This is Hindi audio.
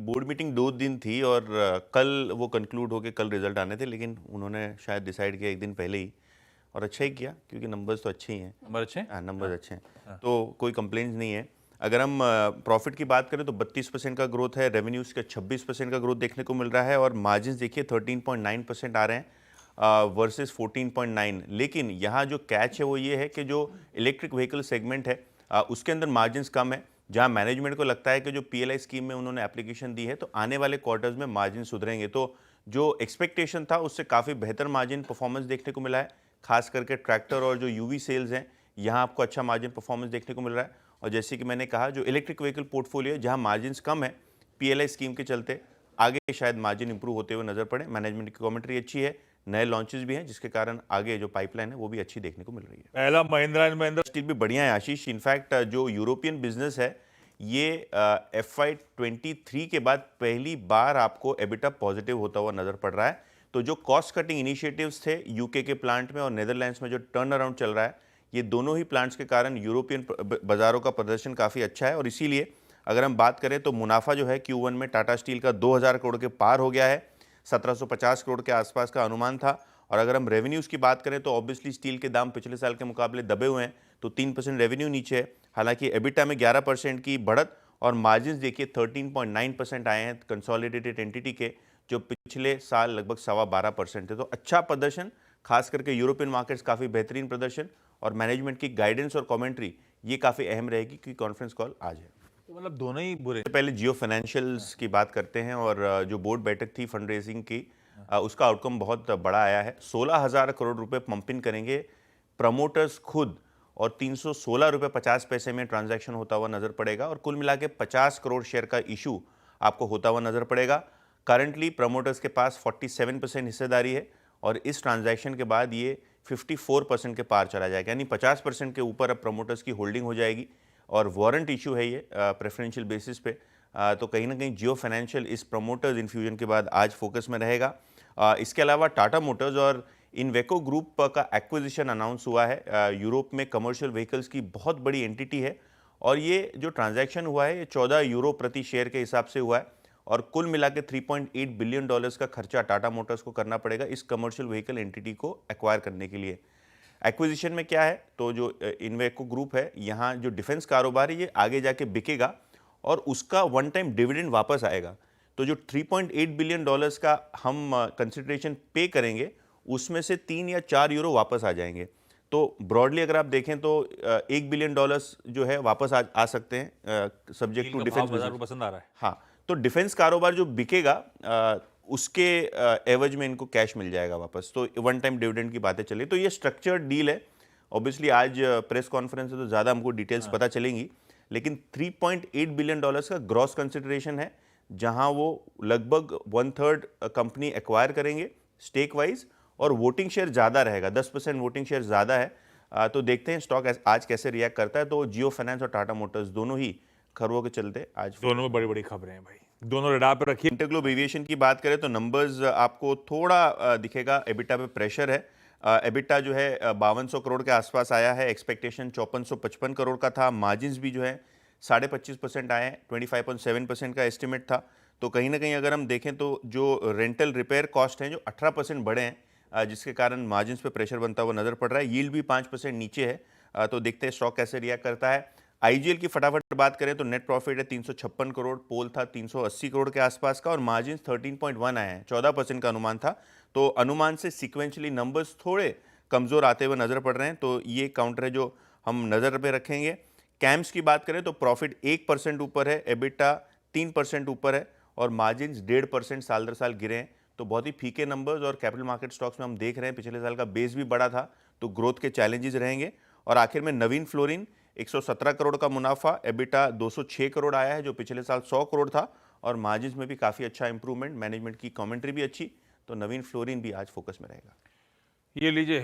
बोर्ड मीटिंग 2 दिन थी और कल वो कंक्लूड होके कल रिजल्ट आने थे, लेकिन उन्होंने शायद डिसाइड किया एक दिन पहले ही, और अच्छा ही किया क्योंकि नंबर्स तो अच्छे ही हैं। नंबर अच्छे हैं? हाँ, नंबर्स अच्छे हैं, हाँ। तो कोई कंप्लेंट्स नहीं है। अगर हम प्रॉफिट की बात करें तो 32% का ग्रोथ है, रेवेन्यूज़ का 26% का ग्रोथ देखने को मिल रहा है, और मार्जिन्स देखिए 13.9% आ रहे हैं वर्सेस 14.9। लेकिन यहाँ जो कैच है वो ये है कि जो इलेक्ट्रिक व्हीकल सेगमेंट है उसके अंदर मार्जिन्स कम है, जहां मैनेजमेंट को लगता है कि जो पीएलआई स्कीम में उन्होंने एप्लीकेशन दी है तो आने वाले क्वार्टर्स में मार्जिन सुधरेंगे। तो जो एक्सपेक्टेशन था उससे काफ़ी बेहतर मार्जिन परफॉर्मेंस देखने को मिला है, खास करके ट्रैक्टर और जो यूवी सेल्स हैं यहाँ आपको अच्छा मार्जिन परफॉर्मेंस देखने को मिल रहा है। और जैसे कि मैंने कहा, जो इलेक्ट्रिक व्हीकल पोर्टफोलियो है जहाँ मार्जिन कम है पीएलआई स्कीम के चलते, आगे शायद मार्जिन इंप्रूव होते हुए नजर पड़े। मैनेजमेंट की कमेंट्री अच्छी है, नए लॉन्चेस भी हैं जिसके कारण आगे जो पाइपलाइन है वो भी अच्छी देखने को मिल रही है। पहला महिंद्रा एंड महिंद्रा स्टील भी बढ़िया है आशीष। इनफैक्ट जो यूरोपियन बिजनेस है ये FY23 के बाद पहली बार आपको एबिटा पॉजिटिव होता हुआ नजर पड़ रहा है। तो जो कॉस्ट कटिंग इनिशिएटिव्स थे यूके के प्लांट में और नेदरलैंड्स में जो टर्न अराउंड चल रहा है, ये दोनों ही प्लांट्स के कारण यूरोपियन बाजारों का प्रदर्शन काफ़ी अच्छा है। और इसीलिए अगर हम बात करें तो मुनाफा जो है Q1 में टाटा स्टील का 2000 करोड़ के पार हो गया है, 1750 करोड़ के आसपास का अनुमान था। और अगर हम रेवेन्यूज़ की बात करें तो ऑब्वियसली स्टील के दाम पिछले साल के मुकाबले दबे हुए हैं, तो 3% रेवेन्यू नीचे है। हालांकि एबिटा में 11% की बढ़त, और मार्जिन्स देखिए 13.9% आए हैं कंसोलिडेटेड एंटिटी के, जो पिछले साल लगभग 12.25% थे। तो अच्छा प्रदर्शन, खास करके यूरोपियन मार्केट्स काफ़ी बेहतरीन प्रदर्शन, और मैनेजमेंट की गाइडेंस और कमेंट्री ये काफ़ी अहम रहेगी क्योंकि कॉन्फ्रेंस कॉल आज है। तो मतलब दोनों ही बुरे सबसे पहले जियो फाइनेंशियल्स की बात करते हैं, और जो बोर्ड बैठक थी फंड रेजिंग की, उसका आउटकम बहुत बड़ा आया है। 16,000 करोड़ रुपए पंपिंग करेंगे प्रमोटर्स खुद, और 316 रुपये 50 पैसे में ट्रांजैक्शन होता हुआ नजर पड़ेगा, और कुल मिला के 50 करोड़ शेयर का इशू आपको होता हुआ नजर पड़ेगा। करंटली प्रमोटर्स के पास 47% हिस्सेदारी है, और इस ट्रांजैक्शन के बाद ये 54% के पार चला जाएगा, यानी 50% के ऊपर अब प्रमोटर्स की होल्डिंग हो जाएगी। और वारंट इशू है ये प्रेफरेंशियल बेसिस पे, तो कहीं ना कहीं जियो फाइनेंशियल इस प्रमोटर्स इन्फ्यूजन के बाद आज फोकस में रहेगा। इसके अलावा टाटा मोटर्स और इन्वेको ग्रुप का एक्विजिशन अनाउंस हुआ है। यूरोप में कमर्शियल व्हीकल्स की बहुत बड़ी एंटिटी है, और ये जो ट्रांजैक्शन हुआ है ये 14 यूरो प्रति शेयर के हिसाब से हुआ है, और कुल मिला के $3.8 बिलियन का खर्चा टाटा मोटर्स को करना पड़ेगा इस कमर्शियल व्हीकल एंटिटी को एक्वायर करने के लिए। एक्विजिशन में क्या है, तो जो इन्वेको ग्रुप है यहाँ जो डिफेंस कारोबार है ये आगे जाके बिकेगा, और उसका वन टाइम डिविडेंड वापस आएगा। तो जो $3.8 बिलियन का हम कंसिडरेशन पे करेंगे उसमें से 3 या 4 यूरो वापस आ जाएंगे। तो ब्रॉडली अगर आप देखें तो $1 बिलियन जो है वापस आ सकते हैं सब्जेक्ट डील टू का डिफेंस भाव बाजार बिजनेस। को पसंद आ रहा है। हाँ, तो डिफेंस कारोबार जो बिकेगा उसके एवज में इनको कैश मिल जाएगा वापस, तो वन टाइम डिविडेंड की बातें चली। तो ये स्ट्रक्चर्ड डील है। ऑब्वियसली आज प्रेस कॉन्फ्रेंस है तो ज़्यादा हमको डिटेल्स पता चलेंगी, लेकिन $3.8 बिलियन का ग्रॉस कंसिडरेशन है, जहां वो लगभग 1/3 कंपनी एक्वायर करेंगे स्टेक वाइज, और वोटिंग शेयर ज़्यादा रहेगा, 10% वोटिंग शेयर ज़्यादा है। तो देखते हैं स्टॉक आज कैसे रिएक्ट करता है। तो जियो फाइनेंस और टाटा मोटर्स दोनों ही खरवों के चलते आज दोनों में बड़ी-बड़ी खबरें हैं भाई। दोनों रडार पे रखिए। इंटरग्लोब एविएशन की बात करें तो नंबर्स आपको थोड़ा दिखेगा, एबिटा पे प्रेशर है। एबिटा जो है 5200 करोड़ के आसपास आया है, एक्सपेक्टेशन 5455 करोड़ का था। मार्जिन्स भी जो है 25.5% आए हैं, 25.7% का एस्टिमेट था। तो कहीं ना कहीं अगर हम देखें तो जो रेंटल रिपेयर कॉस्ट हैं जो 18% बढ़े हैं, जिसके कारण मार्जिन्स पे प्रेशर बनता हुआ नजर पड़ रहा है। यील्ड भी 5% नीचे है। तो देखते हैं स्टॉक कैसे रिएक्ट करता है। आईजीएल की फटाफट बात करें तो नेट प्रॉफिट है 356 करोड़, पोल था 380 करोड़ के आसपास का, और मार्जिन 13.1 आए हैं, 14% का अनुमान था। तो अनुमान से सीक्वेंशली नंबर्स थोड़े कमज़ोर आते हुए नजर पड़ रहे हैं, तो ये काउंटर है जो हम नज़र पे रखेंगे। कैम्स की बात करें तो प्रॉफिट 1% ऊपर है, एबिटा 3% ऊपर है, और मार्जिन 1.5% साल दर साल गिरे हैं। तो बहुत ही फीके नंबर्स, और कैपिटल मार्केट स्टॉक्स में हम देख रहे हैं पिछले साल का बेस भी बड़ा था, तो ग्रोथ के चैलेंजेस रहेंगे। और आखिर में नवीन फ्लोरिन 117 करोड़ का मुनाफा, एबिटा 206 करोड़ आया है जो पिछले साल 100 करोड़ था, और मार्जिन्स में भी काफ़ी अच्छा इंप्रूवमेंट, मैनेजमेंट की कमेंट्री भी अच्छी। तो नवीन फ्लोरिन भी आज फोकस में रहेगा। ये लीजिए